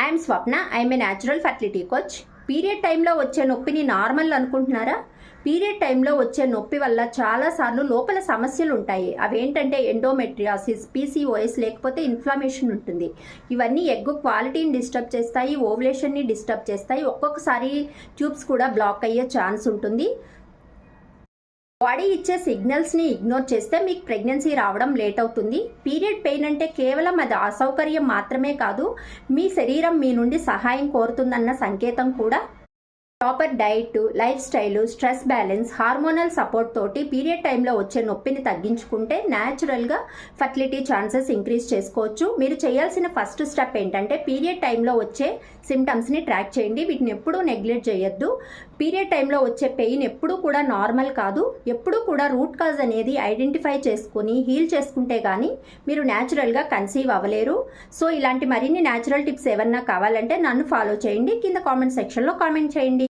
I'm Swapna. I'm a natural fertility coach. Period టైంలో వచ్చే నొప్పిని నార్మల్ అనుకుంటున్నారా? పీరియడ్ టైంలో వచ్చే నొప్పి వల్ల చాలాసార్లు లోపల సమస్యలు ఉంటాయి. అవేంటంటే ఎండోమెట్రియాసిస్, పీసీఓఎస్, లేకపోతే ఇన్ఫ్లమేషన్ ఉంటుంది. ఇవన్నీ ఎగ్ క్వాలిటీని డిస్టర్బ్ చేస్తాయి, ఓవులేషన్ని డిస్టర్బ్ చేస్తాయి. ఒక్కొక్కసారి ట్యూబ్స్ కూడా బ్లాక్ అయ్యే ఛాన్స్ ఉంటుంది. బాడీ ఇచ్చే సిగ్నల్స్ని ఇగ్నోర్ చేస్తే మీకు ప్రెగ్నెన్సీ రావడం లేట్ అవుతుంది. పీరియడ్ పెయిన్ అంటే కేవలం అది అసౌకర్యం మాత్రమే కాదు, మీ శరీరం మీ నుండి సహాయం కోరుతుందన్న సంకేతం కూడా. Proper diet, life style, stress balance, hormonal support తోటి పీరియడ్ టైంలో వచ్చే నొప్పిని తగ్గించుకుంటే న్యాచురల్గా ఫర్టిలిటీ ఛాన్సెస్ ఇంక్రీజ్ చేసుకోవచ్చు. మీరు చేయాల్సిన ఫస్ట్ స్టెప్ ఏంటంటే పీరియడ్ టైంలో వచ్చే సిమ్టమ్స్ని ట్రాక్ చేయండి. వీటిని ఎప్పుడూ నెగ్లెక్ట్ చేయొద్దు. పీరియడ్ టైంలో వచ్చే పెయిన్ ఎప్పుడూ కూడా నార్మల్ కాదు. ఎప్పుడూ కూడా రూట్ కాజ్ అనేది ఐడెంటిఫై చేసుకుని హీల్ చేసుకుంటే కానీ మీరు న్యాచురల్గా కన్సీవ్ అవ్వలేరు. సో ఇలాంటి మరిన్ని న్యాచురల్ టిప్స్ ఏమన్నా కావాలంటే నన్ను ఫాలో చేయండి. కింద కామెంట్ సెక్షన్లో కామెంట్ చేయండి.